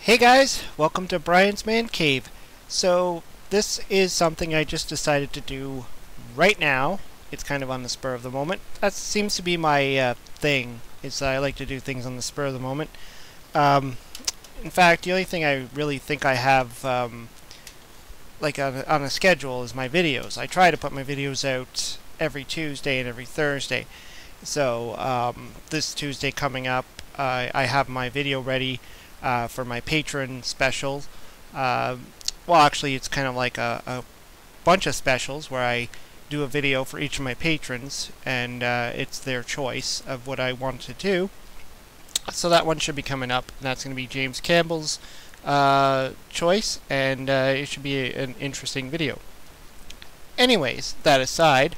Hey guys, welcome to Brian's Man Cave. So this is something I just decided to do right now. It's kind of on the spur of the moment. That seems to be my thing, is I like to do things on the spur of the moment. In fact, the only thing I really think I have like on a schedule is my videos. I try to put my videos out every Tuesday and every Thursday. So this Tuesday coming up, I have my video ready for my patron special. Well, actually, it's kind of like a bunch of specials where I do a video for each of my patrons, and it's their choice of what I want to do. So that one should be coming up, and that's going to be James Campbell's choice, and it should be an interesting video. Anyways, that aside,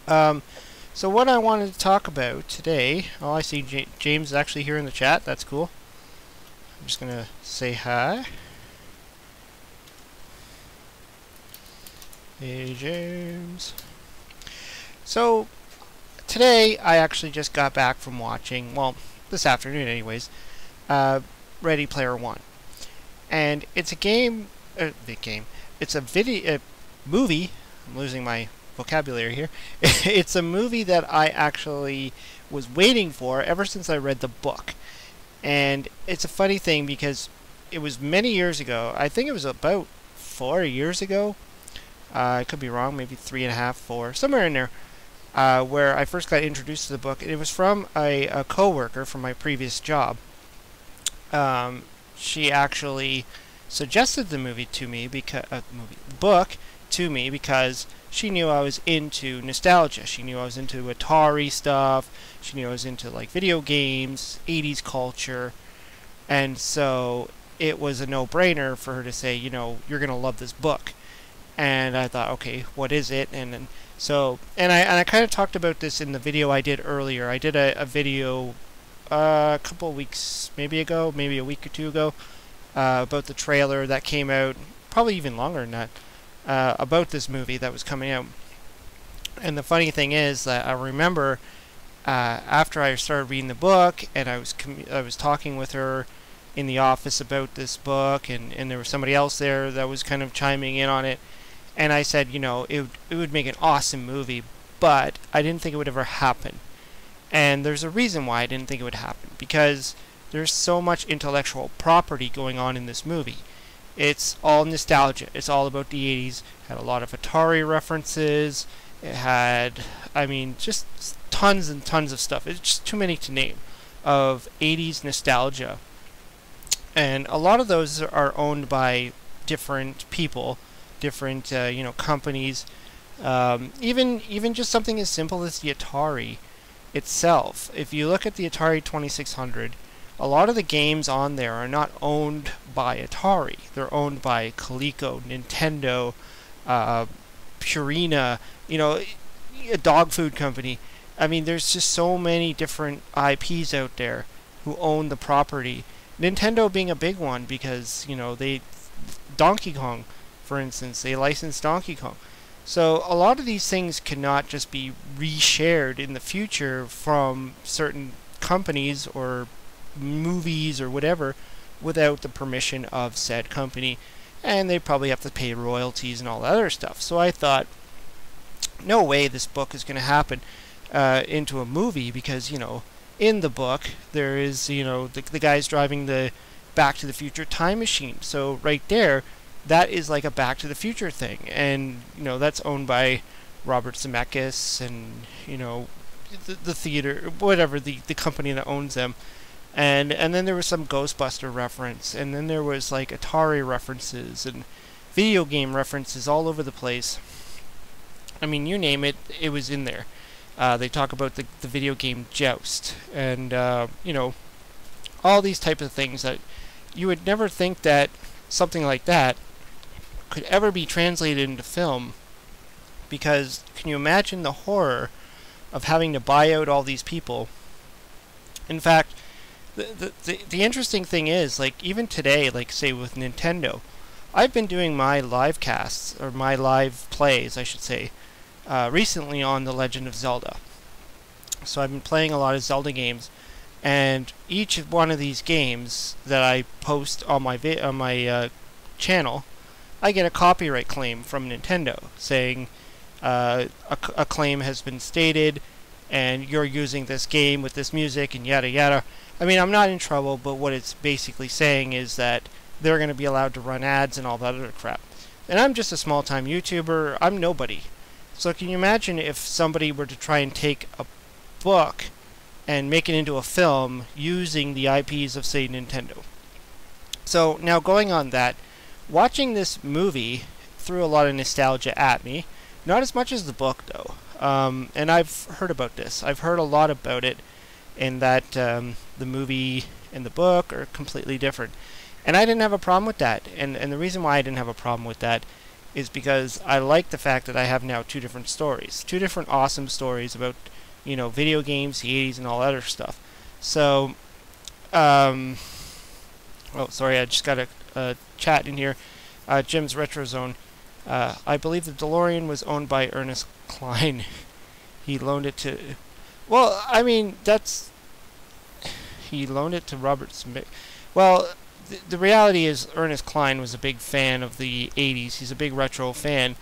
so what I wanted to talk about today, oh, I see James is actually here in the chat, that's cool. I'm just going to say hi. Hey, James. So, today I actually just got back from watching, well, this afternoon anyways, Ready Player One. And it's a it's a movie, I'm losing my vocabulary here. It's a movie that I actually was waiting for ever since I read the book. And it's a funny thing because it was many years ago. I think it was about 4 years ago. I could be wrong, maybe 3.5, 4, somewhere in there, where I first got introduced to the book. And it was from a co-worker from my previous job. She actually suggested the movie to me because book to me because she knew I was into nostalgia. She knew I was into Atari stuff. She knew I was into like video games, 80s culture, and so it was a no-brainer for her to say, you know, you're gonna love this book. And I thought, okay, what is it? And I kind of talked about this in the video I did earlier. I did a video a couple of weeks maybe ago, maybe a week or two ago, about the trailer that came out, probably even longer than that. About this movie that was coming out. And the funny thing is that I remember after I started reading the book and I was talking with her in the office about this book, and there was somebody else there that was kind of chiming in on it, and I said, you know, it would make an awesome movie, but I didn't think it would ever happen. And there's a reason why I didn't think it would happen, because there's so much intellectual property going on in this movie. It's all nostalgia. It's all about the 80s. It had a lot of Atari references. It had, I mean, just tons and tons of stuff. It's just too many to name of 80s nostalgia. And a lot of those are owned by different people, different, you know, companies. Even just something as simple as the Atari itself. If you look at the Atari 2600, a lot of the games on there are not owned by Atari. They're owned by Coleco, Nintendo, Purina, you know, a dog food company. I mean, there's just so many different IPs out there who own the property. Nintendo being a big one because, you know, Donkey Kong, for instance, they licensed Donkey Kong. So a lot of these things cannot just be reshared in the future from certain companies or movies or whatever without the permission of said company, and they probably have to pay royalties and all that other stuff. So I thought, no way this book is going to happen into a movie, because, you know, in the book there is, you know, the guy's driving the Back to the Future time machine, so right there that is like a Back to the Future thing, and, you know, that's owned by Robert Zemeckis and, you know, the theater, whatever, the company that owns them. And then there was some Ghostbuster reference, and then there was like Atari references and video game references all over the place. I mean, you name it, it was in there. They talk about the video game Jost, and you know, all these types of things that you would never think that something like that could ever be translated into film, because can you imagine the horror of having to buy out all these people? In fact, the interesting thing is, like, even today, like, say with Nintendo, I've been doing my live casts, or my live plays, I should say, recently on The Legend of Zelda. So I've been playing a lot of Zelda games, And each one of these games that I post on my channel, I get a copyright claim from Nintendo saying a claim has been stated and you're using this game with this music and yada yada. I mean, I'm not in trouble, but what it's basically saying is that they're going to be allowed to run ads and all that other crap. And I'm just a small-time YouTuber. I'm nobody. So can you imagine if somebody were to try and take a book and make it into a film using the IPs of, say, Nintendo? So now going on that, watching this movie threw a lot of nostalgia at me. Not as much as the book, though. And I've heard about this. I've heard a lot about it in that the movie and the book are completely different. And I didn't have a problem with that. And the reason why I didn't have a problem with that is because I like the fact that I have now two different stories. Two different awesome stories about, you know, video games, the 80s, and all that other stuff. So, oh, sorry, I just got a chat in here. Jim's Retro Zone. I believe the DeLorean was owned by Ernest Cline. He loaned it to... Well, I mean, that's... He loaned it to Robert Smith. Well, the reality is Ernest Cline was a big fan of the 80s. He's a big retro fan.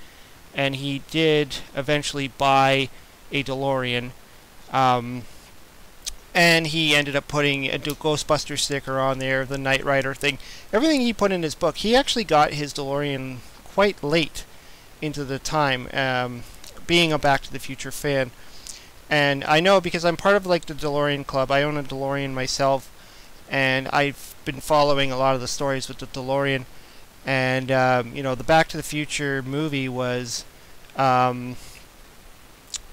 And he did eventually buy a DeLorean. And he ended up putting a Ghostbuster sticker on there, the Knight Rider thing. Everything he put in his book. He actually got his DeLorean quite late into the time, being a Back to the Future fan. And I know because I'm part of like the DeLorean club. I own a DeLorean myself, and I've been following a lot of the stories with the DeLorean. And you know, the Back to the Future movie was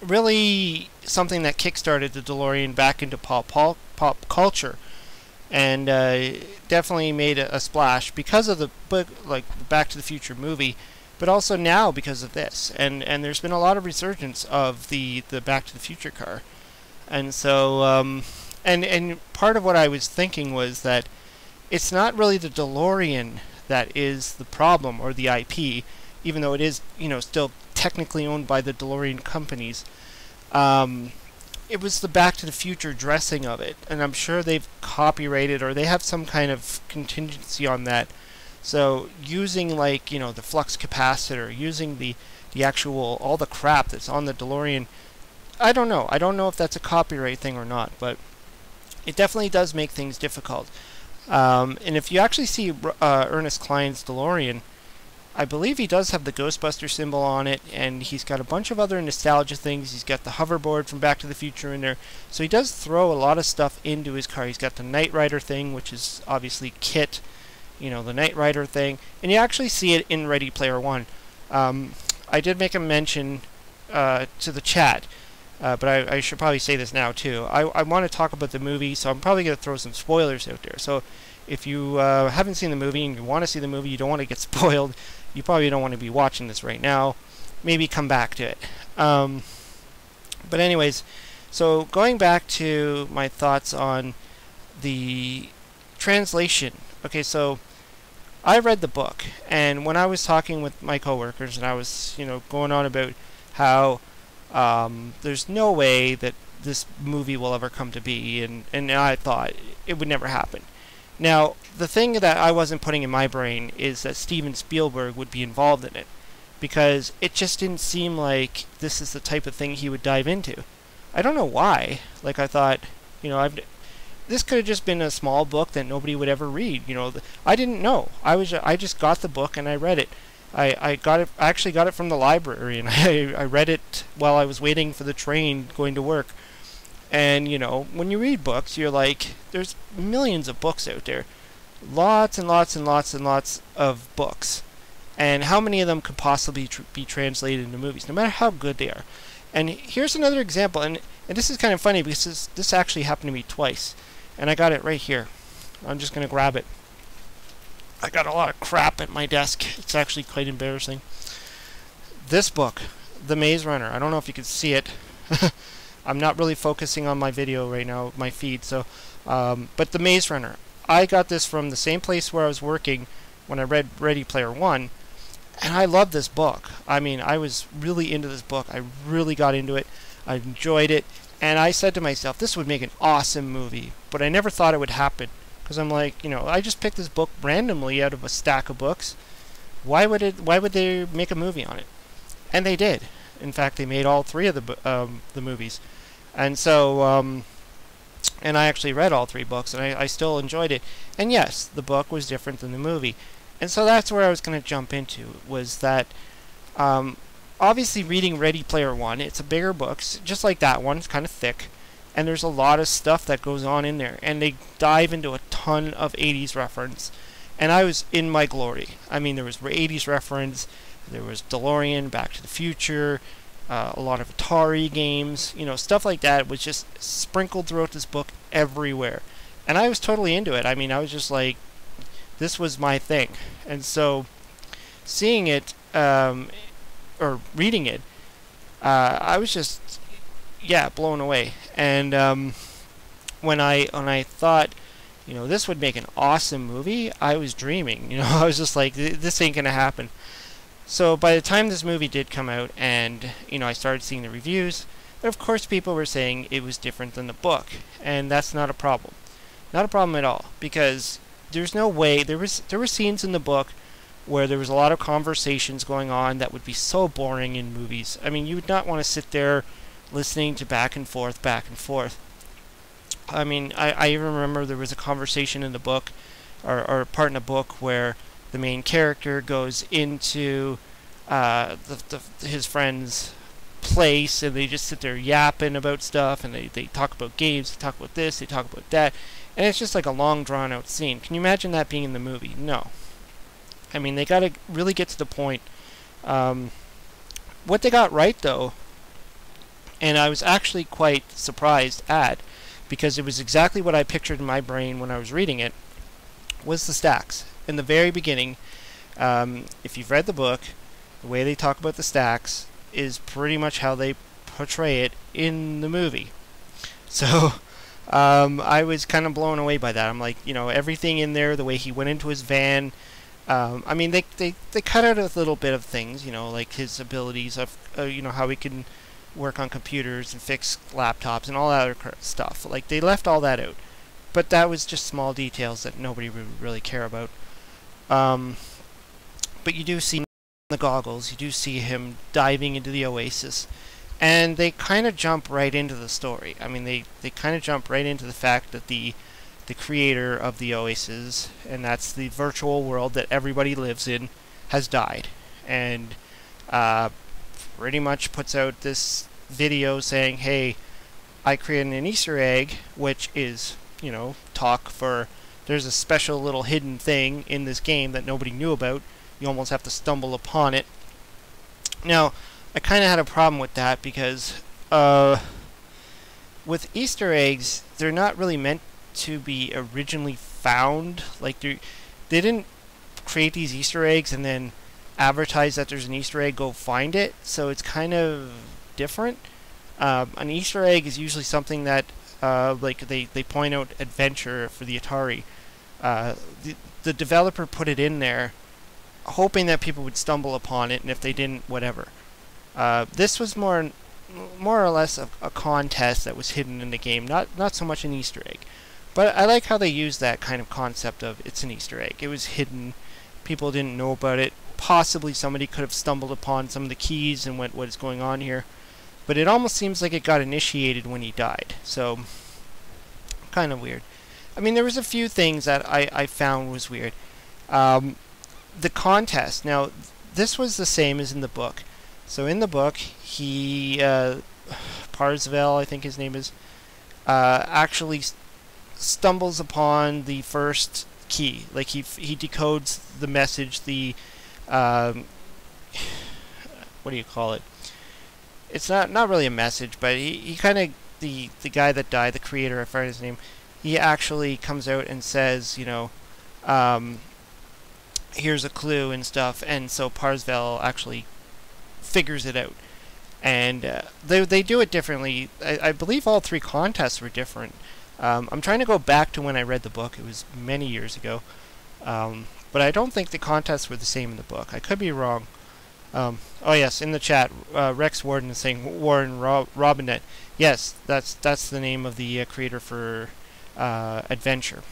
really something that kickstarted the DeLorean back into pop culture, and definitely made a splash because of the book, like the Back to the Future movie, but also now because of this. And there's been a lot of resurgence of the Back to the Future car. And so and part of what I was thinking was that it's not really the DeLorean that is the problem or the IP, even though it is, you know, still technically owned by the DeLorean companies. It was the Back to the Future dressing of it, and I'm sure they've copyrighted or they have some kind of contingency on that. So using, like, you know, the flux capacitor, using the actual, all the crap that's on the DeLorean, I don't know. I don't know if that's a copyright thing or not, but it definitely does make things difficult. And if you actually see Ernest Cline's DeLorean, I believe he does have the Ghostbuster symbol on it, and he's got a bunch of other nostalgia things. He's got the hoverboard from Back to the Future in there. So he does throw a lot of stuff into his car. He's got the Knight Rider thing, which is obviously Kit, you know, the Knight Rider thing. And you actually see it in Ready Player One. I did make a mention to the chat, but I should probably say this now too. I want to talk about the movie, so I'm probably going to throw some spoilers out there. So if you haven't seen the movie and you want to see the movie, you don't want to get spoiled, you probably don't want to be watching this right now. Maybe come back to it. But anyways, so going back to my thoughts on the translation. Okay, so I read the book, and when I was talking with my coworkers, and I was, you know, going on about how there's no way that this movie will ever come to be, and I thought it would never happen. Now, the thing that I wasn't putting in my brain is that Steven Spielberg would be involved in it, because it just didn't seem like this is the type of thing he would dive into. I don't know why. Like, I thought, you know, this could have just been a small book that nobody would ever read. You know, I didn't know. I just got the book and I read it. I got it. I actually got it from the library, and I read it while I was waiting for the train going to work. And, you know, when you read books, you're like, there's millions of books out there. Lots and lots and lots and lots of books. And how many of them could possibly be translated into movies, no matter how good they are? And here's another example, and this is kind of funny because this actually happened to me twice. And I got it right here. I'm just going to grab it. I got a lot of crap at my desk. It's actually quite embarrassing. This book, The Maze Runner. I don't know if you can see it. I'm not really focusing on my video right now, my feed. So, but The Maze Runner. I got this from the same place where I was working when I read Ready Player One, and I love this book. I mean, I was really into this book. I really got into it. I enjoyed it, and I said to myself, this would make an awesome movie, but I never thought it would happen. Because I'm like, I just picked this book randomly out of a stack of books. Why would they make a movie on it? And they did. In fact, they made all three of the movies. And so, and I actually read all three books, and I still enjoyed it. And yes, the book was different than the movie. And so that's where I was going to jump into, was that, obviously reading Ready Player One, it's a bigger book, just like that one, it's kind of thick. And there's a lot of stuff that goes on in there, and they dive into a ton of 80s reference, and I was in my glory. I mean, there was 80s reference, there was DeLorean, Back to the Future, a lot of Atari games, stuff like that was just sprinkled throughout this book everywhere, and I was totally into it. I mean, I was just like, this was my thing. And so seeing it, or reading it, I was just, blown away. And when I thought, this would make an awesome movie, I was dreaming. I was just like, this ain't gonna happen. So by the time this movie did come out, and I started seeing the reviews, of course people were saying it was different than the book, and that's not a problem. Not a problem at all, because there's no way, there were scenes in the book where there was a lot of conversations going on that would be so boring in movies. I mean, you would not want to sit there listening to back and forth. I mean, I even remember there was a conversation in the book, or a part in the book, where the main character goes into his friend's place, and they just sit there yapping about stuff, and they talk about games, they talk about this, they talk about that, and it's just like a long, drawn-out scene. Can you imagine that being in the movie? No. I mean, they got to really get to the point. What they got right, though, and I was actually quite surprised at, because it was exactly what I pictured in my brain when I was reading it, was the stacks. In the very beginning, if you've read the book, the way they talk about the stacks is pretty much how they portray it in the movie. So I was kind of blown away by that. I'm like, everything in there, the way he went into his van. I mean, they cut out a little bit of things, like his abilities of, how he can work on computers and fix laptops and all that other stuff. Like, they left all that out. But that was just small details that nobody would really care about. But you do see the goggles, you do see him diving into the oasis, and they kind of jump right into the story. I mean, they kind of jump right into the fact that the creator of the oasis, and that's the virtual world that everybody lives in, has died. And pretty much puts out this video saying, hey, I created an Easter egg, which is, talk for, there's a special little hidden thing in this game that nobody knew about. You almost have to stumble upon it. Now, I kind of had a problem with that, because with Easter eggs, they're not really meant to be originally found. Like, they didn't create these Easter eggs and then advertise that there's an Easter egg, go find it. So it's kind of different. An Easter egg is usually something that like they point out adventure for the Atari. The developer put it in there hoping that people would stumble upon it, and if they didn't, whatever. This was more or less a contest that was hidden in the game, not so much an Easter egg. But I like how they used that kind of concept of it's an Easter egg. It was hidden, people didn't know about it. Possibly somebody could have stumbled upon some of the keys and what is going on here. But it almost seems like it got initiated when he died. So, kind of weird. I mean, there was a few things that I found was weird. The contest. Now, this was the same as in the book. So in the book, he, Parsvel, I think his name is, actually stumbles upon the first key. Like, he decodes the message, the, what do you call it? It's not really a message, but he kind of, the guy that died, the creator, I forget his name, he actually comes out and says, here's a clue and stuff, and so Parsvel actually figures it out. And they do it differently. I believe all three contests were different. I'm trying to go back to when I read the book. It was many years ago. But I don't think the contests were the same in the book. I could be wrong. Oh yes, in the chat, Rex Warden is saying Warren Robinette. Yes, that's the name of the creator for Adventure,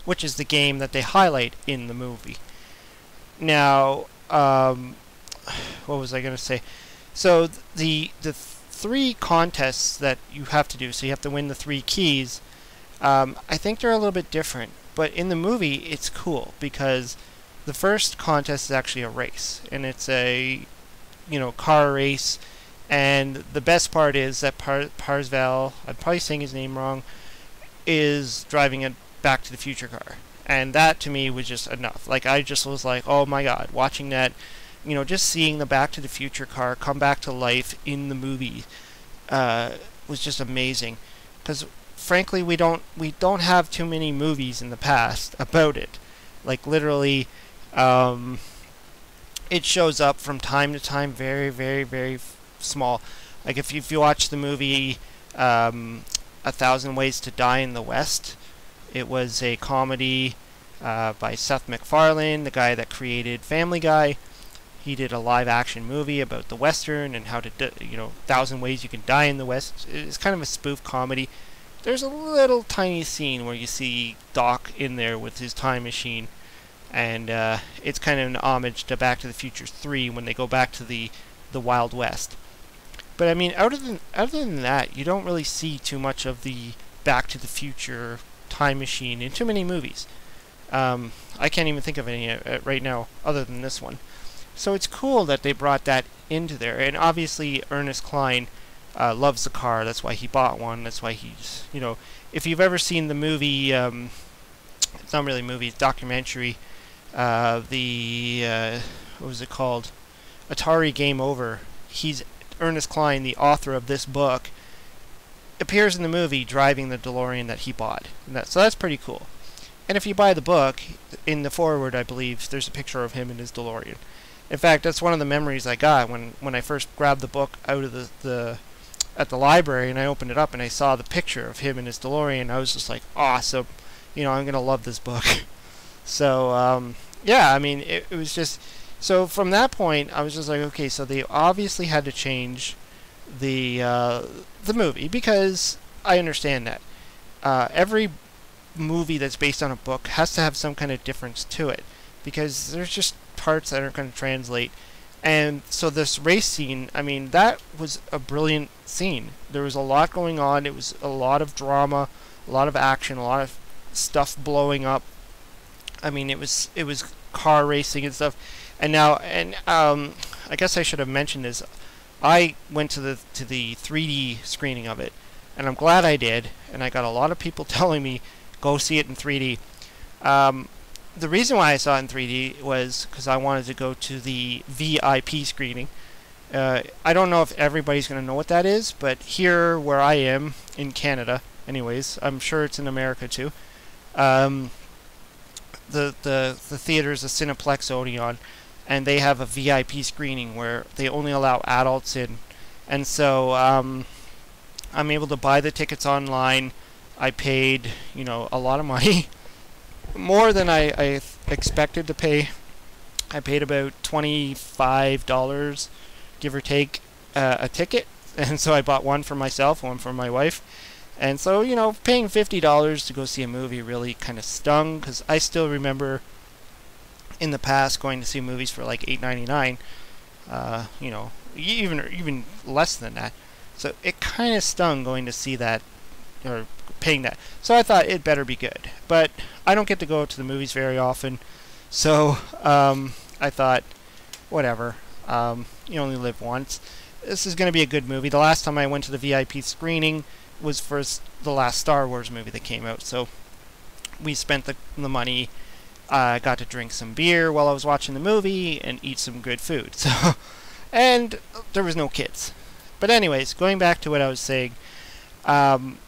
which is the game that they highlight in the movie. Now, what was I going to say? So the three contests that you have to do, so you have to win the 3 keys. I think they're a little bit different, but in the movie it's cool because the first contest is actually a race, and it's a car race. And the best part is that Parsval, I'm probably saying his name wrong, is driving a Back to the Future car. And that to me was just enough. Like, I just was like, oh my god, watching that, just seeing the Back to the Future car come back to life in the movie was just amazing. Because frankly, we don't have too many movies in the past about it. Like, literally, it shows up from time to time, very, very, very small. Like, if you watch the movie A Thousand Ways to Die in the West, it was a comedy by Seth MacFarlane, the guy that created Family Guy. He did a live-action movie about the Western and how to, Thousand Ways You Can Die in the West. It's kind of a spoof comedy. There's a little tiny scene where you see Doc in there with his time machine, and it's kind of an homage to Back to the Future 3 when they go back to the Wild West. But I mean, other than that, you don't really see too much of the Back to the Future time machine in too many movies. I can't even think of any right now other than this one. So it's cool that they brought that into there. And obviously Ernest Cline loves the car. That's why he bought one. That's why he's, if you've ever seen the movie, it's not really a movie, it's a documentary, what was it called? Atari Game Over. Ernest Cline, the author of this book, appears in the movie driving the DeLorean that he bought. So that's pretty cool. And if you buy the book, in the foreword, I believe, there's a picture of him in his DeLorean. In fact, that's one of the memories I got when I first grabbed the book out of at the library, and I opened it up and I saw the picture of him in his DeLorean. I was just like, awesome. I'm going to love this book. So, yeah, I mean, it was just... So from that point, I was just like, okay, so they obviously had to change the movie, because I understand that. Every movie that's based on a book has to have some kind of difference to it, because there's just parts that aren't going to translate. And so this race scene, I mean, that was a brilliant scene. There was a lot going on. It was a lot of drama, a lot of action, a lot of stuff blowing up. I mean, it was car racing and stuff. And now, I guess I should have mentioned this. I went to the 3D screening of it, and I'm glad I did. And I got a lot of people telling me, go see it in 3D. The reason why I saw it in 3D was because I wanted to go to the VIP screening. I don't know if everybody's going to know what that is, but here where I am in Canada, anyways, I'm sure it's in America too. The theater is a Cineplex Odeon, and they have a VIP screening where they only allow adults in. And so I'm able to buy the tickets online. I paid, a lot of money. More than I expected to pay. I paid about $25, give or take, a ticket. And so I bought one for myself, one for my wife. And so, paying $50 to go see a movie really kind of stung, because I still remember in the past going to see movies for like $8.99, even less than that. So it kind of stung going to see that, or paying that. So I thought it better be good. But I don't get to go to the movies very often, so I thought, whatever, you only live once. This is going to be a good movie. The last time I went to the VIP screening was for the last Star Wars movie that came out, so we spent the money. I got to drink some beer while I was watching the movie and eat some good food. So, and there was no kids. But anyways, going back to what I was saying, that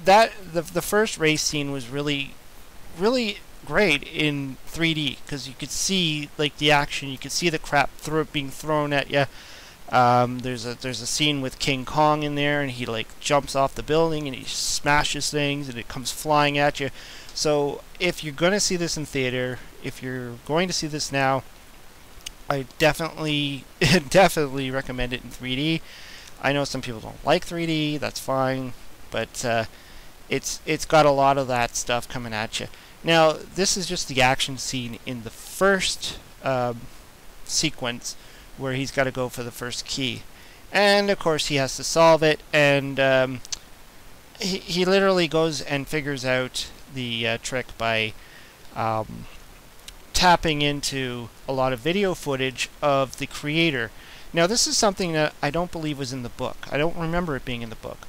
the first race scene was really great in 3D, because you could see like the action, you could see the crap being thrown at you. There's a scene with King Kong in there, and he like jumps off the building and he smashes things and it comes flying at you. So if you're going to see this in theater, if you're going to see this now, I definitely definitely recommend it in 3D. I know some people don't like 3D. That's fine, but it's got a lot of that stuff coming at you. Now, this is just the action scene in the first sequence where he's got to go for the first key, and of course he has to solve it. And he literally goes and figures out the trick by tapping into a lot of video footage of the creator. Now, this is something that I don't believe was in the book. I don't remember it being in the book.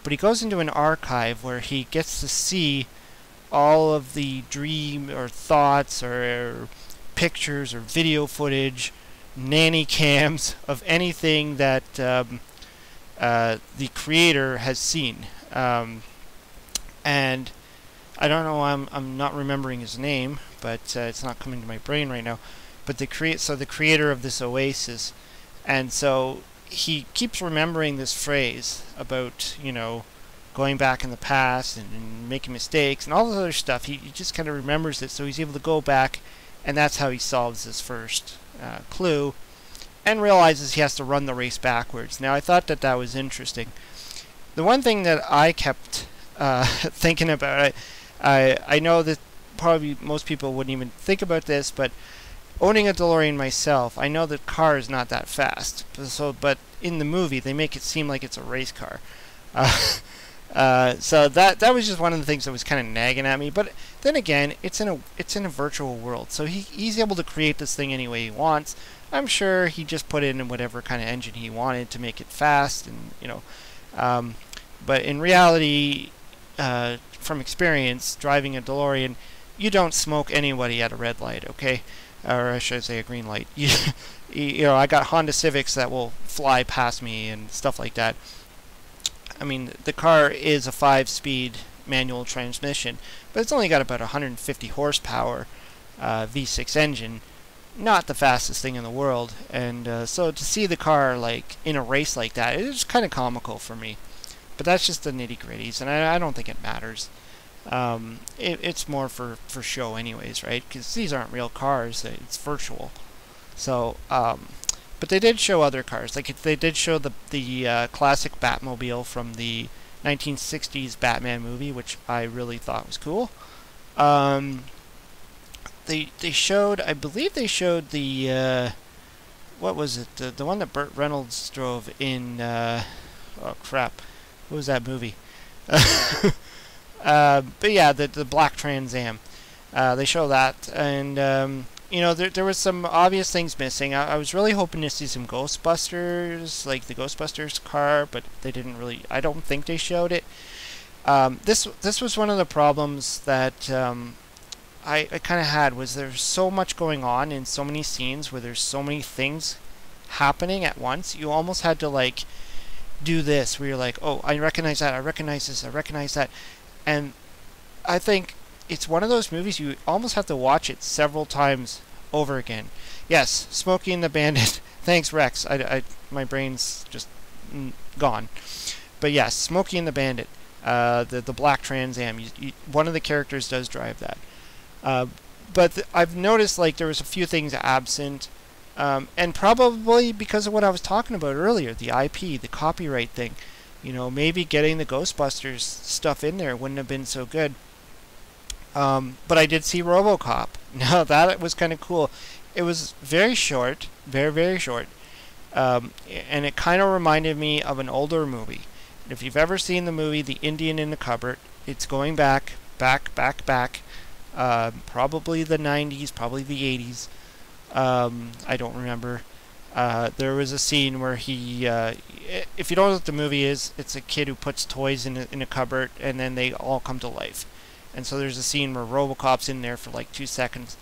But he goes into an archive where he gets to see all of the dream or thoughts or pictures or video footage, nanny cams of anything that the creator has seen. And I don't know, I'm not remembering his name, but it's not coming to my brain right now. But the creator of this oasis, and so he keeps remembering this phrase about, you know, going back in the past and making mistakes and all this other stuff. He just kind of remembers it, so he's able to go back, and that's how he solves his first clue, and realizes he has to run the race backwards. Now, I thought that that was interesting. The one thing that I kept thinking about, I know that probably most people wouldn't even think about this, but owning a DeLorean myself, I know the car is not that fast. But in the movie, they make it seem like it's a race car. So that was just one of the things that was kind of nagging at me. But then again, it's in a virtual world, so he's able to create this thing any way he wants. I'm sure he just put in whatever kind of engine he wanted to make it fast, and you know. But in reality, from experience driving a DeLorean, you don't smoke anybody at a red light, okay? Or I should say a green light. You know, I got Honda Civics that will fly past me and stuff like that. I mean, the car is a 5-speed manual transmission, but it's only got about 150 horsepower V6 engine. Not the fastest thing in the world, and so to see the car like in a race like that, it is kind of comical for me. But that's just the nitty-gritties, and I don't think it matters. It's more for show anyways, right? Because these aren't real cars, it's virtual. So, but they did show other cars. Like they did show the classic Batmobile from the 1960s Batman movie, which I really thought was cool. They showed, I believe they showed the what was it? The one that Burt Reynolds drove in oh crap. What was that movie? But yeah, the black Trans Am. They show that, and you know, there was some obvious things missing. I was really hoping to see some Ghostbusters, like the Ghostbusters car, but they didn't really. I don't think they showed it. This was one of the problems that I kind of had, was there's so much going on in so many scenes where there's so many things happening at once. You almost had to like do this where you're like, oh, I recognize that, I recognize this, I recognize that. And I think it's one of those movies you almost have to watch it several times over again. Yes, Smokey and the Bandit. Thanks, Rex. My brain's just gone. But yes, Smokey and the Bandit. The black Trans Am. One of the characters does drive that. But I've noticed like there was a few things absent. And probably because of what I was talking about earlier, the IP, the copyright thing. You know, maybe getting the Ghostbusters stuff in there wouldn't have been so good. But I did see RoboCop. Now that was kind of cool. It was very short, very, very short. And it kind of reminded me of an older movie. If you've ever seen the movie The Indian in the Cupboard, it's going back. Probably the 90s, probably the 80s. I don't remember. There was a scene where he, if you don't know what the movie is, it's a kid who puts toys in a cupboard and then they all come to life. And so there's a scene where RoboCop's in there for like 2 seconds.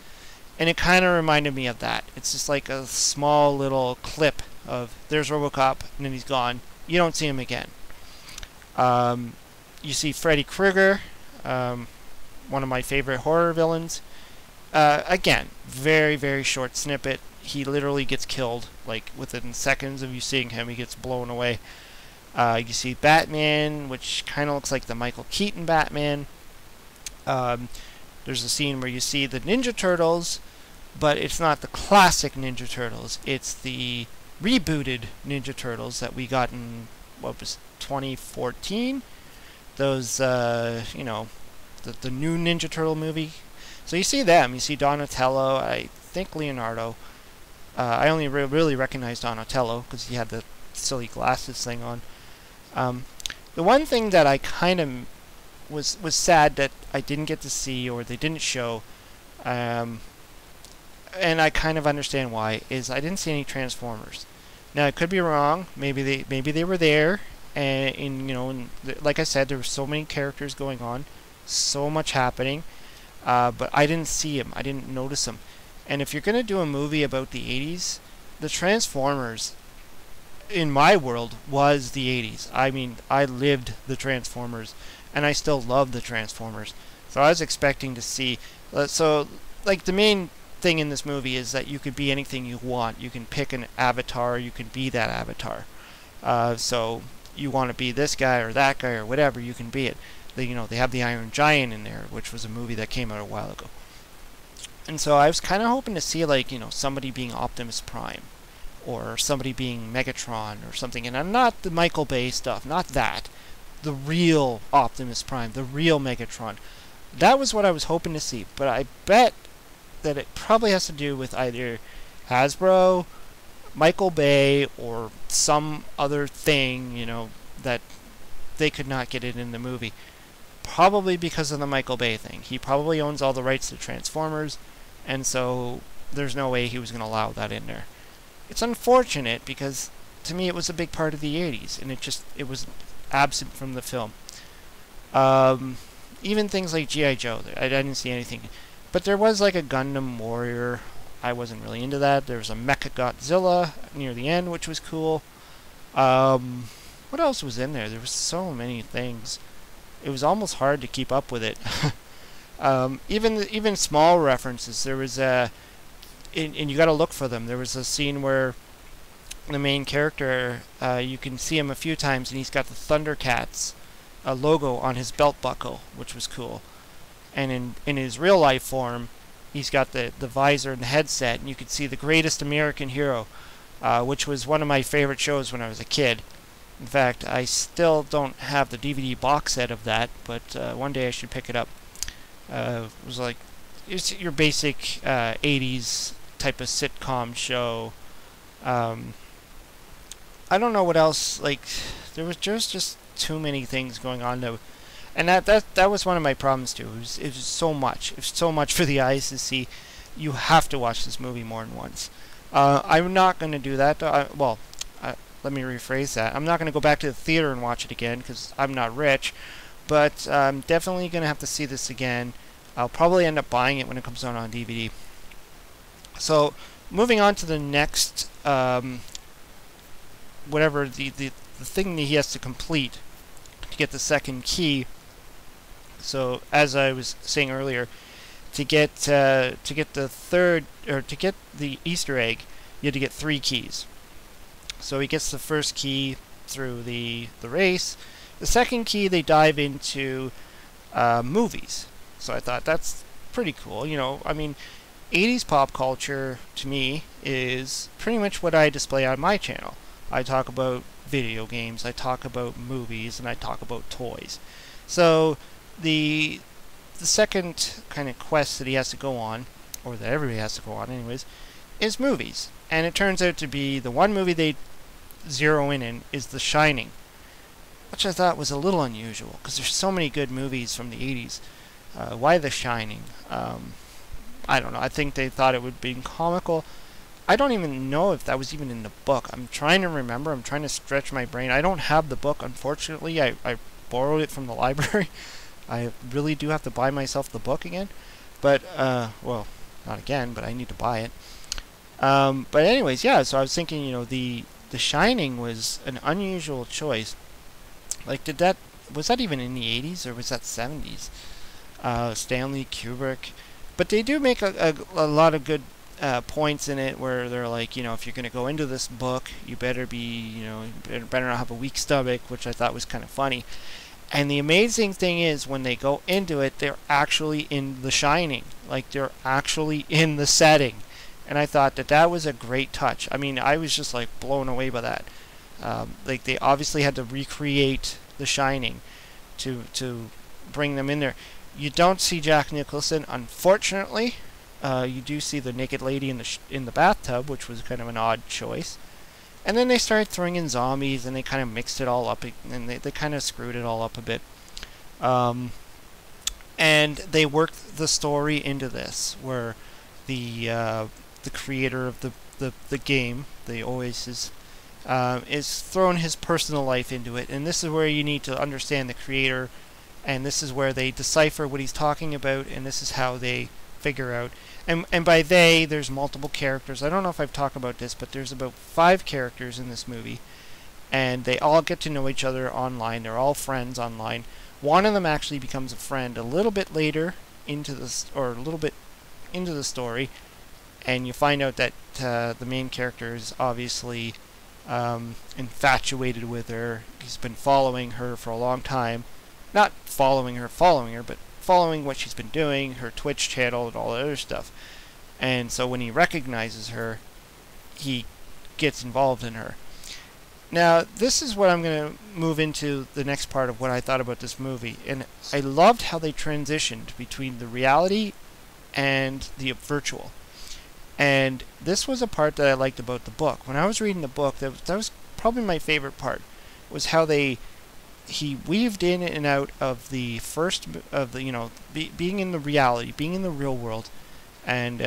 And it kind of reminded me of that. It's just like a small little clip of there's RoboCop and then he's gone. You don't see him again. You see Freddy Krueger, one of my favorite horror villains. Again, very, very short snippet. He literally gets killed, like within seconds of you seeing him, he gets blown away. You see Batman, which kind of looks like the Michael Keaton Batman. There's a scene where you see the Ninja Turtles, but it's not the classic Ninja Turtles. It's the rebooted Ninja Turtles that we got in, what was 2014? Those, you know, the new Ninja Turtle movie. So you see them. You see Donatello, I think Leonardo. I only really recognized Donatello because he had the silly glasses thing on. The one thing that I kind of was sad that I didn't get to see, or they didn't show, and I kind of understand why, is I didn't see any Transformers. Now I could be wrong. Maybe they were there, and you know, and like I said, there were so many characters going on, so much happening, but I didn't see them. I didn't notice them. And if you're gonna do a movie about the 80s, the Transformers, in my world, was the 80s. I mean, I lived the Transformers, and I still love the Transformers. So I was expecting to see, so like the main thing in this movie is that you could be anything you want. You can pick an avatar, you can be that avatar. So you want to be this guy or that guy or whatever, you can be it. You know, they have the Iron Giant in there, which was a movie that came out a while ago. And so I was kind of hoping to see, like, you know, somebody being Optimus Prime, or somebody being Megatron or something. And I'm not the Michael Bay stuff, not that. The real Optimus Prime, the real Megatron. That was what I was hoping to see. But I bet that it probably has to do with either Hasbro, Michael Bay, or some other thing, you know, that they could not get it in the movie. Probably because of the Michael Bay thing. He probably owns all the rights to Transformers, and so there's no way he was going to allow that in there. It's unfortunate because to me it was a big part of the 80s, and it was absent from the film. Even things like G.I. Joe, I didn't see anything. But there was like a Gundam Warrior. I wasn't really into that. There was a Mecha Godzilla near the end, which was cool. What else was in there? There was so many things. It was almost hard to keep up with it. Even small references. There was and you got to look for them. There was a scene where the main character, you can see him a few times, and he's got the Thundercats logo on his belt buckle, which was cool. And in his real life form, he's got the visor and the headset, and you could see the Greatest American Hero, which was one of my favorite shows when I was a kid. In fact, I still don't have the DVD box set of that, but one day I should pick it up. It was like, it's your basic 80s type of sitcom show. I don't know what else, like, there was just too many things going on though. And that was one of my problems too. It was so much. It was so much for the eyes to see. You have to watch this movie more than once. I'm not going to do that. Let me rephrase that. I'm not going to go back to the theater and watch it again because I'm not rich. But I'm definitely going to have to see this again. I'll probably end up buying it when it comes out on DVD. So moving on to the next, whatever the thing that he has to complete to get the second key. So as I was saying earlier, to get the third, or to get the Easter egg, you had to get 3 keys. So he gets the first key through the race. The second key, they dive into movies. So I thought that's pretty cool. You know, I mean, 80s pop culture to me is pretty much what I display on my channel. I talk about video games, I talk about movies, and I talk about toys. So the second kind of quest that he has to go on, or that everybody has to go on anyways, is movies. And it turns out to be the one movie they zero in is The Shining, which I thought was a little unusual because there's so many good movies from the 80s. Why The Shining? I don't know. I think they thought it would be comical. I don't even know if that was even in the book. I'm trying to remember. I'm trying to stretch my brain. I don't have the book, unfortunately. I borrowed it from the library. I really do have to buy myself the book again. But, well, not again, but I need to buy it. But anyways, yeah, so I was thinking, you know, The Shining was an unusual choice. Like, was that even in the 80s, or was that 70s? Stanley Kubrick. But they do make a lot of good points in it where they're like, you know, if you're going to go into this book, you better be, you know, you better not have a weak stomach, which I thought was kind of funny. And the amazing thing is, when they go into it, they're actually in The Shining. Like, they're actually in the setting. And I thought that that was a great touch. I mean, I was just like blown away by that. Like, they obviously had to recreate The Shining to bring them in there. You don't see Jack Nicholson, unfortunately. You do see the naked lady in the bathtub, which was kind of an odd choice. And then they started throwing in zombies, and they kind of mixed it all up, and they kind of screwed it all up a bit. And they worked the story into this, where the creator of the game, the Oasis, is throwing his personal life into it. And this is where you need to understand the creator, and this is where they decipher what he's talking about, and this is how they figure out. And by they, there's multiple characters. I don't know if I've talked about this, but there's about 5 characters in this movie, and they all get to know each other online. They're all friends online. One of them actually becomes a friend a little bit later into this, or a little bit into the story, and you find out that the main character is obviously infatuated with her. He's been following her for a long time. Not following her, but following what she's been doing, her Twitch channel and all that other stuff. And so when he recognizes her, he gets involved in her. Now, this is what I'm going to move into the next part of what I thought about this movie. And I loved how they transitioned between the reality and the virtual. And this was a part that I liked about the book. When I was reading the book, that was probably my favorite part, was how he weaved in and out of the first of the, being in the reality, being in the real world, and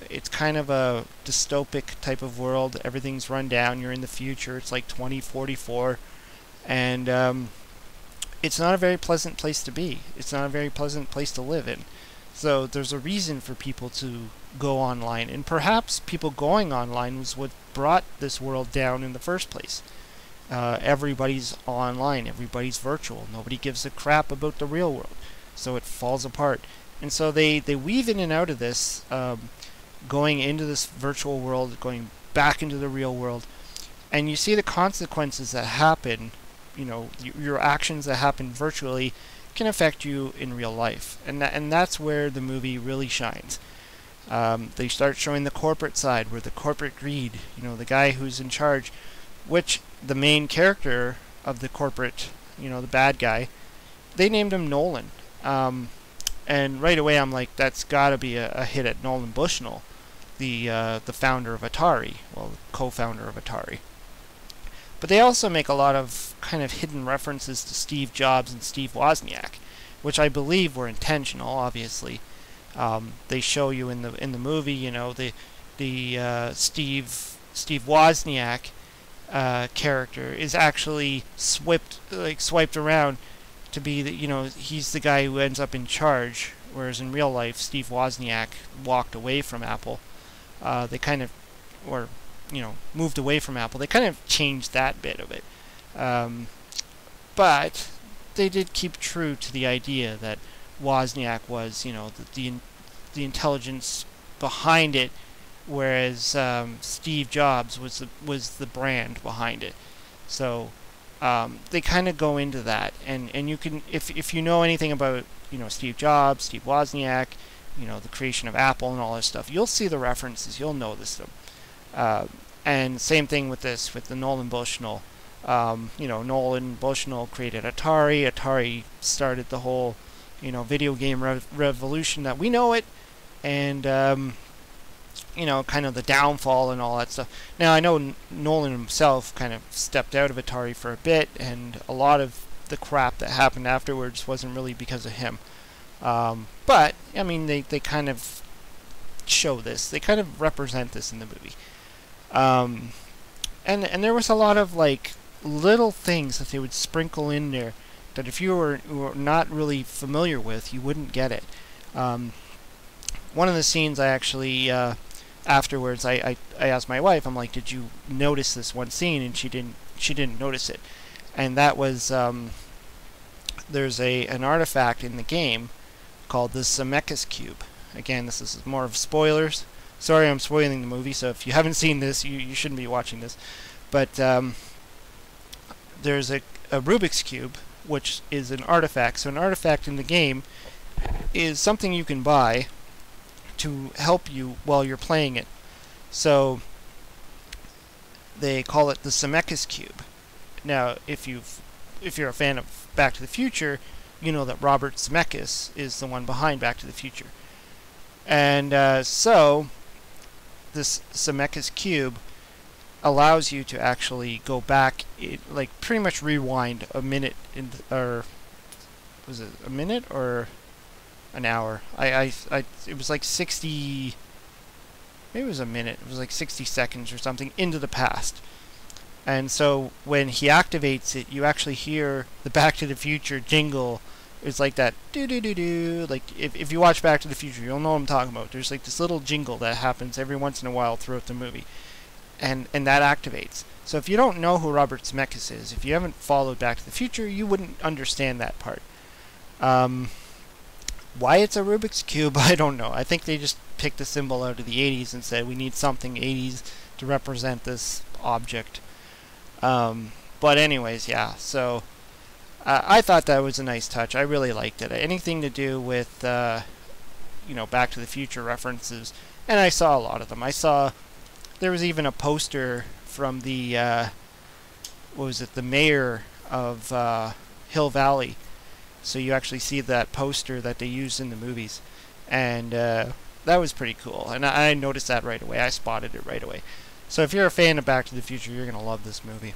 it's kind of a dystopic type of world. Everything's run down. You're in the future. It's like 2044, and it's not a very pleasant place to be. It's not a very pleasant place to live in. So there's a reason for people to go online, and perhaps people going online was what brought this world down in the first place. Everybody's online, everybody's virtual, nobody gives a crap about the real world, so it falls apart. And so they weave in and out of this, going into this virtual world, going back into the real world, and you see the consequences that happen. Your actions that happen virtually can affect you in real life, and that's where the movie really shines. They start showing the corporate side, where the corporate greed, the guy who's in charge, which the main character of the corporate, the bad guy, they named him Nolan. And right away I'm like, that's got to be a hit at Nolan Bushnell, the founder of Atari, well, the co-founder of Atari. But they also make a lot of kind of hidden references to Steve Jobs and Steve Wozniak, which I believe were intentional, obviously. They show you in the movie, the Steve Wozniak character is actually swiped around to be he's the guy who ends up in charge, whereas in real life Steve Wozniak walked away from Apple. They kind of, moved away from Apple. They kind of changed that bit of it, but they did keep true to the idea that Wozniak was the intelligence behind it, whereas Steve Jobs was the brand behind it. So they kind of go into that, and you can, if you know anything about Steve Jobs, Steve Wozniak, the creation of Apple and all this stuff, you'll see the references, you'll notice them. And same thing with this, with the Nolan Bushnell. Nolan Bushnell created Atari. Atari started the whole video game revolution that we know it, and kind of the downfall and all that stuff. Now, I know Nolan himself kind of stepped out of Atari for a bit, and a lot of the crap that happened afterwards wasn't really because of him. But, I mean, they kind of show this. They kind of represent this in the movie. And there was a lot of, little things that they would sprinkle in there that if you were not really familiar with, you wouldn't get it. One of the scenes I actually... afterwards, I asked my wife, I'm like, did you notice this one scene? And she didn't notice it. And that was, there's an artifact in the game called the Zemeckis Cube. Again, this is more of spoilers. Sorry, I'm spoiling the movie, so if you haven't seen this, you shouldn't be watching this. But there's a Rubik's Cube which is an artifact. So an artifact in the game is something you can buy to help you while you're playing it. So they call it the Zemeckis Cube. Now, if you're a fan of Back to the Future, you know that Robert Zemeckis is the one behind Back to the Future. And so this Zemeckis Cube allows you to actually go back, like pretty much rewind a minute, or was it a minute or an hour? It was like 60, maybe it was a minute, it was like 60 seconds or something into the past. And so when he activates it, you actually hear the Back to the Future jingle. It's like that do-do-do-do. Like, if you watch Back to the Future, you'll know what I'm talking about. There's like this little jingle that happens every once in a while throughout the movie. And that activates. So if you don't know who Robert Zemeckis is, if you haven't followed Back to the Future, you wouldn't understand that part. Why it's a Rubik's Cube, I don't know. I think they just picked a symbol out of the 80s and said, we need something 80s to represent this object. But anyways, yeah, so I thought that was a nice touch. I really liked it. Anything to do with, you know, Back to the Future references, and I saw a lot of them. I saw, there was even a poster from the, what was it, the mayor of Hill Valley. So you actually see that poster that they used in the movies. And that was pretty cool. And I noticed that right away. I spotted it right away. So if you're a fan of Back to the Future, you're going to love this movie.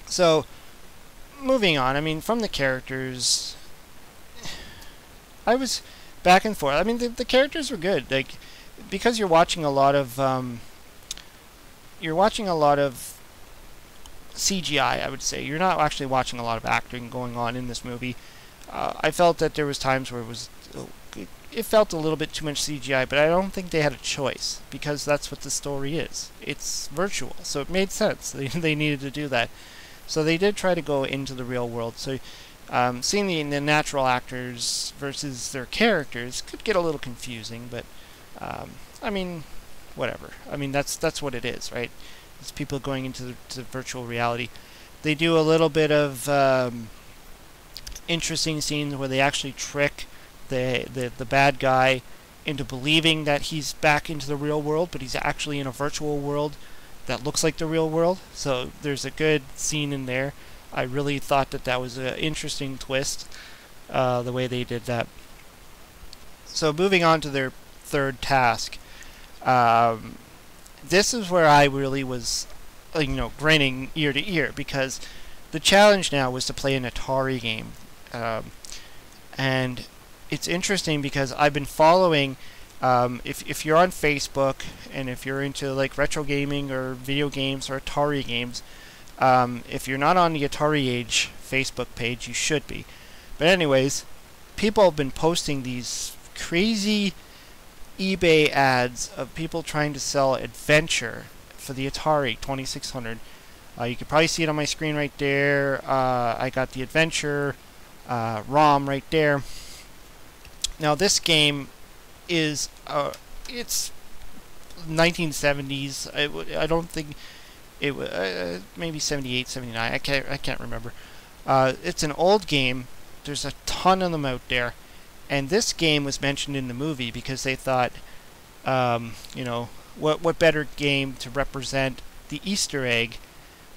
So, moving on, I mean, from the characters, I was back and forth. I mean, the characters were good. Like, because you're watching a lot of CGI, I would say. You're not actually watching a lot of acting going on in this movie. I felt that there was times where it felt a little bit too much CGI, but I don't think they had a choice, because that's what the story is. It's virtual, so it made sense. They needed to do that. So they did try to go into the real world. So seeing the natural actors versus their characters could get a little confusing, but I mean, whatever. I mean, that's what it is, right? It's people going into the virtual reality. They do a little bit of interesting scenes where they actually trick the bad guy into believing that he's back into the real world, but he's actually in a virtual world that looks like the real world. So there's a good scene in there. I really thought that was an interesting twist, the way they did that. So moving on to their third task. This is where I really was, you know, grinning ear to ear, because the challenge now was to play an Atari game. And it's interesting because I've been following, if you're on Facebook and if you're into like retro gaming or video games or Atari games, if you're not on the Atari Age Facebook page, you should be. But anyways, people have been posting these crazy eBay ads of people trying to sell Adventure for the Atari 2600. You can probably see it on my screen right there. I got the Adventure ROM right there. Now this game is it's 1970s. I don't think it was maybe 78, 79. I can't remember. It's an old game. There's a ton of them out there, and this game was mentioned in the movie because they thought, you know, what better game to represent the Easter egg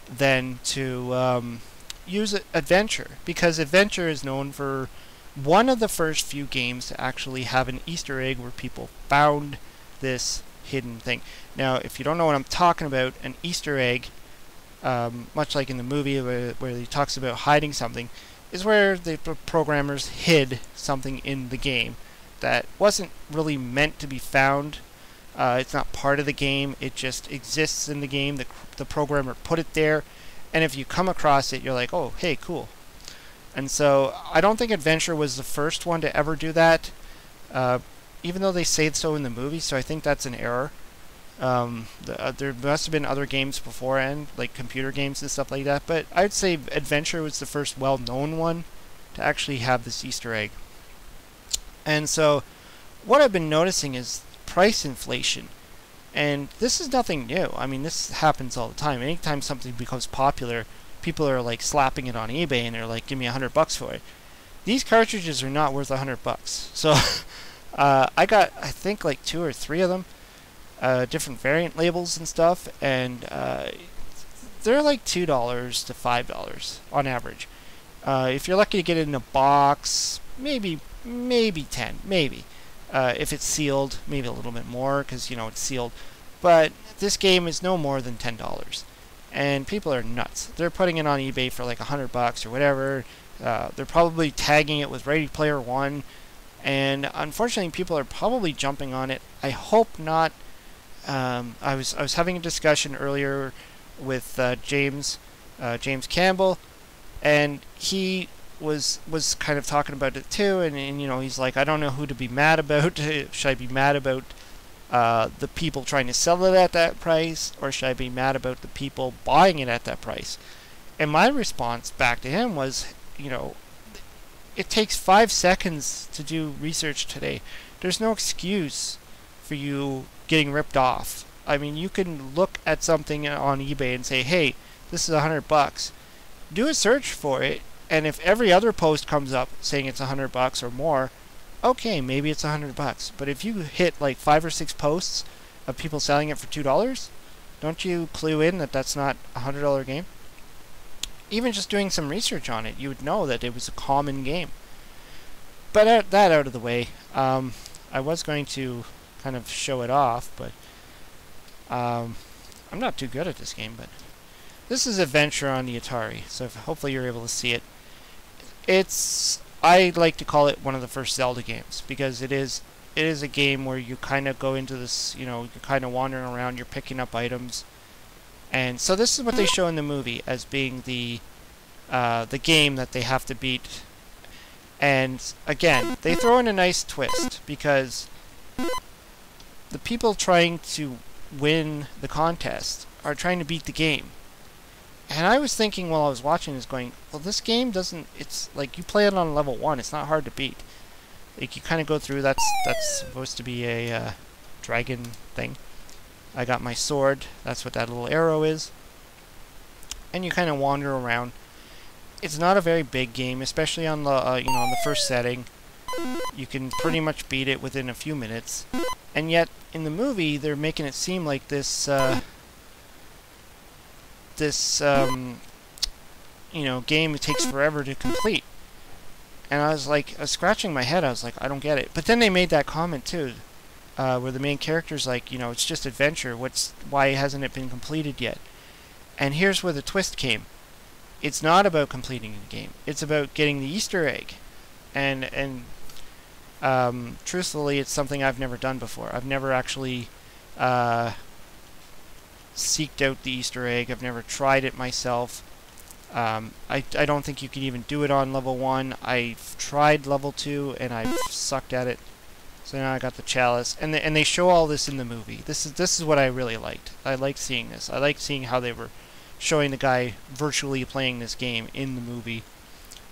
than to use Adventure, because Adventure is known for one of the first few games to actually have an Easter egg where people found this hidden thing. Now, if you don't know what I'm talking about, an Easter egg, much like in the movie where he talks about hiding something, is where the programmers hid something in the game that wasn't really meant to be found. It's not part of the game, it just exists in the game. The programmer put it there, and if you come across it, you're like, oh, hey, cool. And so I don't think Adventure was the first one to ever do that, even though they say so in the movie, so I think that's an error. There must have been other games beforehand, like computer games and stuff like that, but I'd say Adventure was the first well-known one to actually have this Easter egg. And so what I've been noticing is price inflation. And this is nothing new. I mean, this happens all the time. Anytime something becomes popular, people are like slapping it on eBay and they're like, give me $100 for it. These cartridges are not worth $100. So I got, I think, like 2 or 3 of them, different variant labels and stuff, and they're like $2 to $5 on average. If you're lucky to get it in a box, maybe 10, maybe. If it's sealed, maybe a little bit more because, you know, it's sealed. But this game is no more than $10. And people are nuts. They're putting it on eBay for like $100 or whatever. They're probably tagging it with Ready Player One. And unfortunately, people are probably jumping on it. I hope not. I was having a discussion earlier with James Campbell, and he was kind of talking about it too. And you know, he's like, I don't know who to be mad about. Should I be mad about the people trying to sell it at that price, or should I be mad about the people buying it at that price? And my response back to him was, you know, it takes 5 seconds to do research today. There's no excuse for you getting ripped off. I mean, you can look at something on eBay and say, hey, this is $100. Do a search for it, and if every other post comes up saying it's $100 or more, okay, maybe it's $100. But if you hit like 5 or 6 posts of people selling it for $2, don't you clue in that that's not a $100 game? Even just doing some research on it, you would know that it was a common game. But that out of the way, I was going to kind of show it off, but I'm not too good at this game. But this is Adventure on the Atari, so hopefully you're able to see it. I like to call it one of the first Zelda games, because it is a game where you kind of go into this, you know, you're kind of wandering around, you're picking up items. And so this is what they show in the movie as being the game that they have to beat. And again, they throw in a nice twist, because the people trying to win the contest are trying to beat the game. And I was thinking while I was watching this, going, well, this game doesn't, it's like you play it on level 1, it's not hard to beat. Like, you kind of go through, that's supposed to be a dragon thing. I got my sword, that's what that little arrow is. And you kind of wander around. It's not a very big game, especially on the you know, on the first setting. You can pretty much beat it within a few minutes. And yet in the movie they're making it seem like this you know, game, it takes forever to complete. And I was like, scratching my head, I was like, I don't get it. But then they made that comment too, where the main character's like, you know, it's just adventure, why hasn't it been completed yet? And here's where the twist came. It's not about completing the game, it's about getting the Easter egg. And truthfully, it's something I've never done before. I've never actually seeked out the Easter egg. I've never tried it myself. I don't think you can even do it on level 1. I've tried level 2 and I've sucked at it. So now I got the chalice, and they show all this in the movie. This is what I really liked. I liked seeing this. I liked seeing how they were showing the guy virtually playing this game in the movie,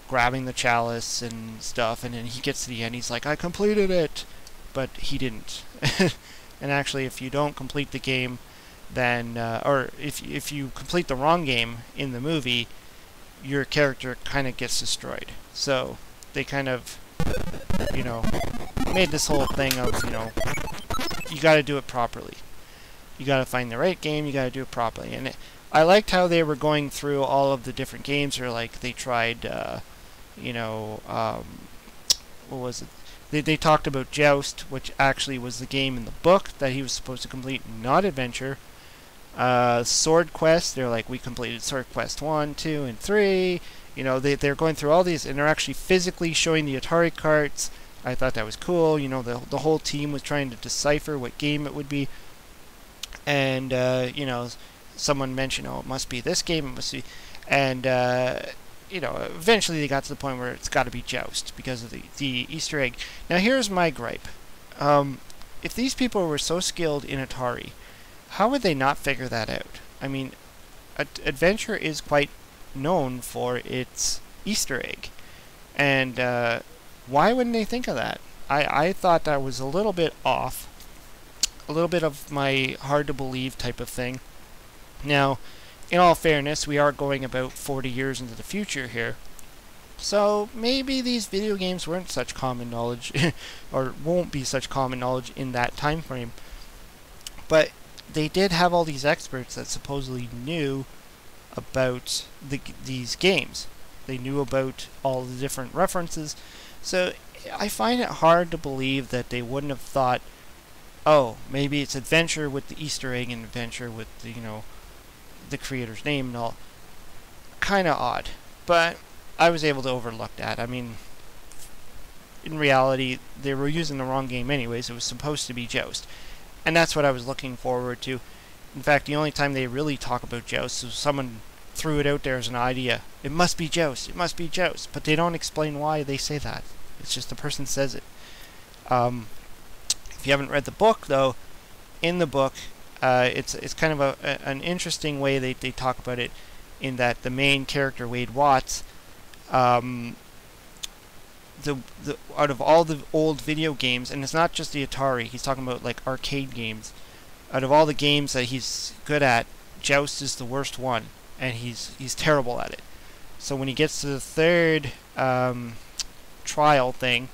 grabbing the chalice and stuff, and then he gets to the end, he's like, I completed it, but he didn't. And actually, if you don't complete the game, then or if you complete the wrong game in the movie, your character kind of gets destroyed. So they kind of, you know, made this whole thing of, you know, you got to do it properly. You got to find the right game. You got to do it properly. And I liked how they were going through all of the different games. Or like they tried, you know, what was it? They talked about Joust, which actually was the game in the book that he was supposed to complete, not Adventure. Sword Quest, they're like, we completed Sword Quest 1, 2, and 3. You know, they're going through all these, and they're actually physically showing the Atari carts. I thought that was cool. You know, the whole team was trying to decipher what game it would be. And, you know, someone mentioned, oh, it must be this game, it must be... And, you know, eventually they got to the point where it's got to be Joust because of the Easter egg. Now, here's my gripe. If these people were so skilled in Atari, how would they not figure that out? I mean, Adventure is quite known for its Easter egg. And why wouldn't they think of that? I thought that was a little bit off. A little bit of my hard-to-believe type of thing. Now, in all fairness, we are going about 40 years into the future here. So maybe these video games weren't such common knowledge, or won't be such common knowledge in that time frame. But they did have all these experts that supposedly knew about these games. They knew about all the different references. So I find it hard to believe that they wouldn't have thought, oh, maybe it's adventure with the Easter egg and adventure with the, the creator's name and all. Kind of odd. But I was able to overlook that. I mean, in reality, they were using the wrong game anyways. It was supposed to be Jost. And that's what I was looking forward to. In fact, the only time they really talk about Jost is someone threw it out there as an idea. It must be Jost. It must be Jost. But they don't explain why they say that. It's just the person says it. If you haven't read the book, though, in the book, it's kind of an interesting way they talk about it, in that the main character, Wade Watts, out of all the old video games, and it's not just the Atari, he's talking about like arcade games. Out of all the games that he's good at, Joust is the worst one, and he's terrible at it. So when he gets to the third trial thing,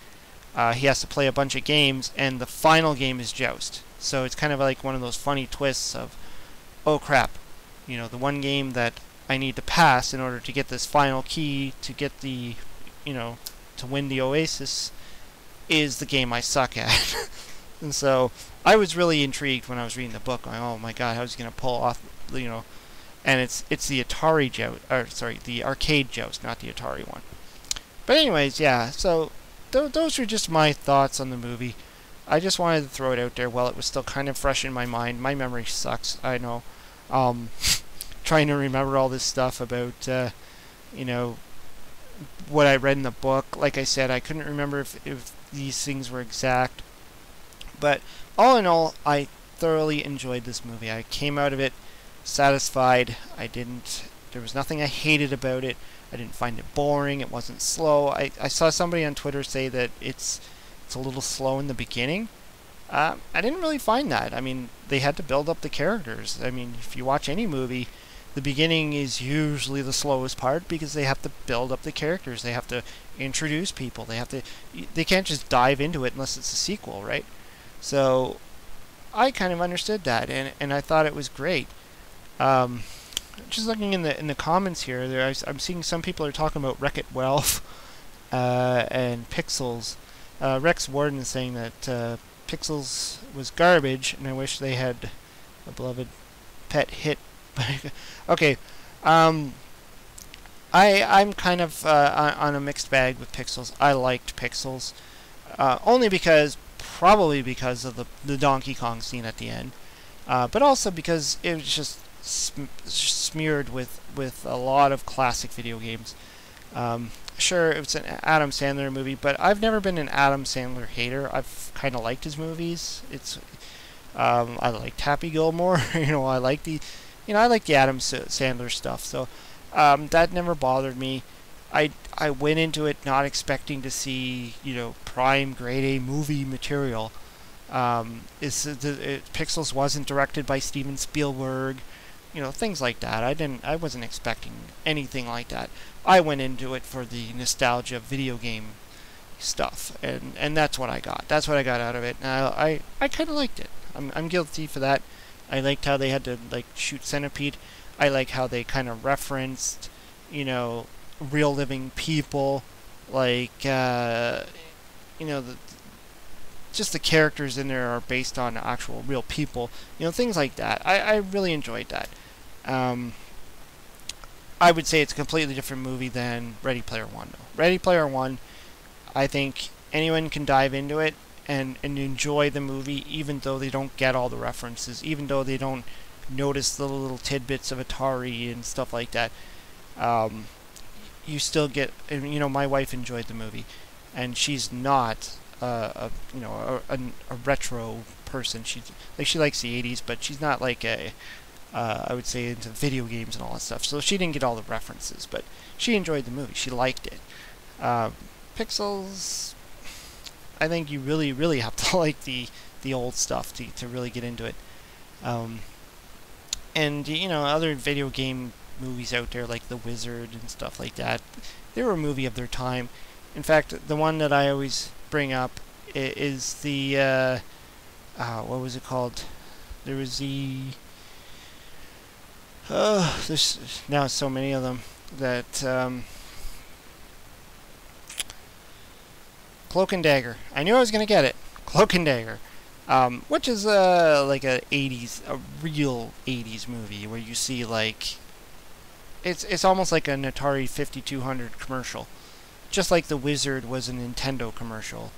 he has to play a bunch of games, and the final game is Joust. So it's kind of like one of those funny twists of, oh crap, the one game that I need to pass in order to get this final key to get the, to win the Oasis, is the game I suck at. And so I was really intrigued when I was reading the book, going, oh my god, how's he going to pull off, and it's the Atari Joust, or sorry, the arcade Joust, not the Atari one. But anyways, yeah, so those were just my thoughts on the movie. I just wanted to throw it out there while it was still kind of fresh in my mind. My memory sucks, I know. Trying to remember all this stuff about, what I read in the book. Like I said, I couldn't remember if these things were exact. But all in all, I thoroughly enjoyed this movie. I came out of it satisfied. There was nothing I hated about it. I didn't find it boring. It wasn't slow. I saw somebody on Twitter say that it's a little slow in the beginning. I didn't really find that. I mean, they had to build up the characters. I mean, if you watch any movie, the beginning is usually the slowest part because they have to build up the characters. They have to introduce people. They can't just dive into it unless it's a sequel, right? So I kind of understood that, and I thought it was great. Just looking in the comments here, I'm seeing some people are talking about Wreck-It Ralph and Pixels. Rex Warden is saying that Pixels was garbage, and I wish they had a beloved pet hit. Okay, I'm kind of on a mixed bag with Pixels. I liked Pixels, probably because of the Donkey Kong scene at the end, but also because it was just smeared with a lot of classic video games. Sure, it's an Adam Sandler movie, but I've never been an Adam Sandler hater. I've kind of liked his movies. I liked Happy Gilmore. I like the Adam Sandler stuff. So that never bothered me. I went into it not expecting to see prime grade A movie material. Pixels wasn't directed by Steven Spielberg. Things like that. I wasn't expecting anything like that. I went into it for the nostalgia video game stuff, and that's what I got. That's what I got out of it. And I kind of liked it. I'm guilty for that. I liked how they had to shoot Centipede. I like how they kind of referenced, real living people, just the characters in there are based on actual real people. Things like that. I really enjoyed that. I would say it's a completely different movie than Ready Player One, though. Ready Player One, I think anyone can dive into it and enjoy the movie, even though they don't get all the references, even though they don't notice the little tidbits of Atari and stuff like that. You still get, my wife enjoyed the movie, and she's not a retro person. She likes the 80s, but she's not I would say into video games and all that stuff. So she didn't get all the references, but she enjoyed the movie. She liked it. Pixels, I think you really, really have to like the old stuff to really get into it. And, you know, other video game movies out there like The Wizard and stuff like that, they were a movie of their time. In fact, the one that I always bring up is the, what was it called? There was the, there's now so many of them that, Cloak and Dagger. I knew I was going to get it. Cloak and Dagger. Which is like a real 80s movie where you see like it's almost like an Atari 5200 commercial, just like The Wizard was a Nintendo commercial.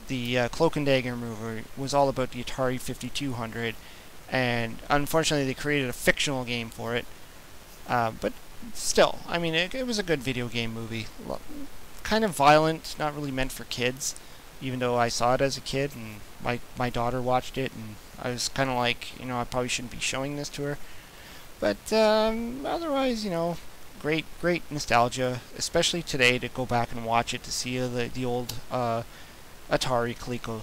The Cloak and Dagger movie was all about the Atari 5200, and unfortunately they created a fictional game for it. But still, I mean, it was a good video game movie. Kind of violent, not really meant for kids, even though I saw it as a kid, and my daughter watched it, and I was kind of like, you know, I probably shouldn't be showing this to her. But otherwise, you know, great nostalgia, especially today to go back and watch it to see the old Atari Coleco.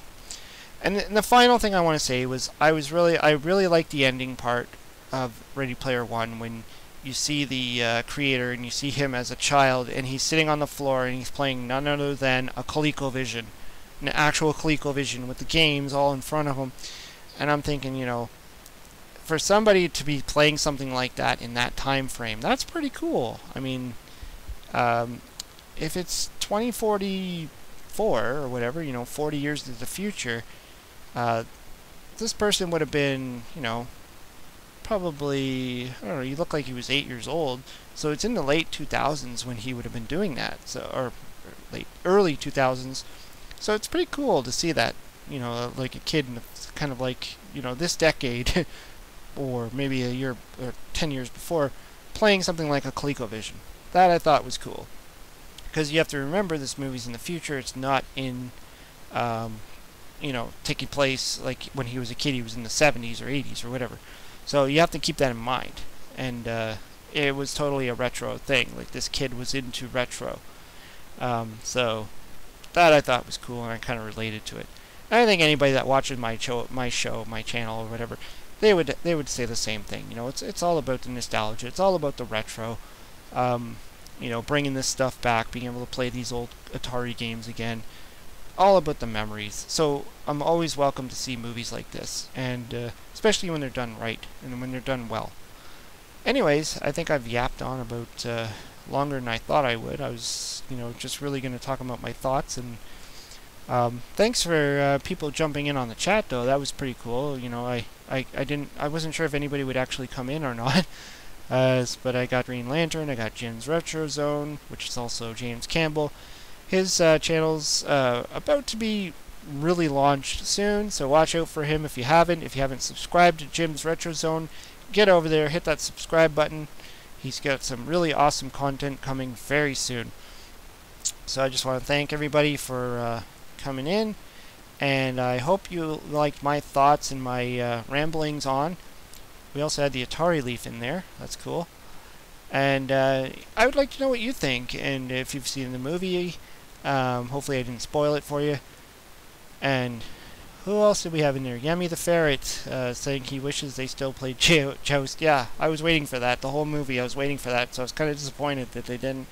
And the final thing I want to say was I really liked the ending part of Ready Player One when you see the creator and you see him as a child and he's sitting on the floor and he's playing none other than a ColecoVision, an actual ColecoVision with the games all in front of him. And I'm thinking, you know, for somebody to be playing something like that in that time frame, that's pretty cool. I mean, if it's 2044 or whatever, you know, 40 years into the future, this person would have been, you know, probably, I don't know, he looked like he was 8 years old, so it's in the late 2000s when he would have been doing that, so, or early 2000s, so it's pretty cool to see that, you know, like a kid in kind of like, you know, this decade, or maybe a year, or 10 years before, playing something like a ColecoVision. That I thought was cool, because you have to remember this movie's in the future, it's not in, you know, taking place like when he was a kid, he was in the 70s or 80s or whatever. So you have to keep that in mind. And it was totally a retro thing. Like, this kid was into retro. So that I thought was cool, and I kind of related to it. And I think anybody that watches my channel or whatever, they would say the same thing. You know, it's all about the nostalgia. It's all about the retro. You know, bringing this stuff back, being able to play these old Atari games again. All about the memories. So I'm always welcome to see movies like this, and especially when they're done right and when they're done well. Anyways, I think I've yapped on about longer than I thought I would. I was, you know, just really going to talk about my thoughts, and thanks for people jumping in on the chat though. That was pretty cool. You know, I wasn't sure if anybody would actually come in or not. But I got Green Lantern, I got Jim's Retro Zone, which is also James Campbell. His channel's about to be really launched soon, so watch out for him if you haven't. If you haven't subscribed to Jim's Retro Zone, get over there, hit that subscribe button. He's got some really awesome content coming very soon. So I just want to thank everybody for coming in, and I hope you liked my thoughts and my ramblings on. We also had the Atari Leaf in there. That's cool. And I would like to know what you think, and if you've seen the movie. Hopefully I didn't spoil it for you. And who else did we have in there? Yummy the Ferret saying he wishes they still played Jost. Yeah, I was waiting for that. The whole movie I was waiting for that, so I was kind of disappointed that they didn't.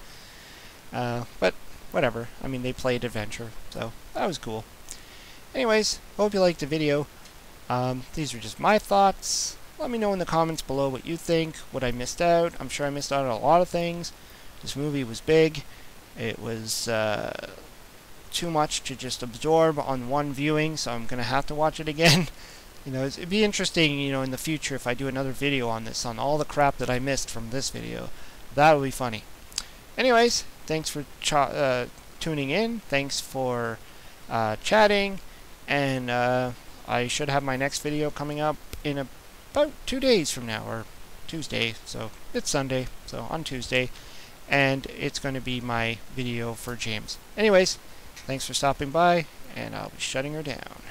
But whatever. I mean, they played Adventure, so that was cool. Anyways, hope you liked the video. These are just my thoughts. Let me know in the comments below what you think, what I missed out. I'm sure I missed out on a lot of things. This movie was big. It was too much to just absorb on one viewing, so I'm going to have to watch it again. You know, it'd be interesting, you know, in the future if I do another video on this, on all the crap that I missed from this video. That would be funny. Anyways, thanks for tuning in. Thanks for chatting. And I should have my next video coming up in about 2 days from now, or Tuesday. So it's Sunday, so on Tuesday. And it's going to be my video for James. Anyways, thanks for stopping by, and I'll be shutting her down.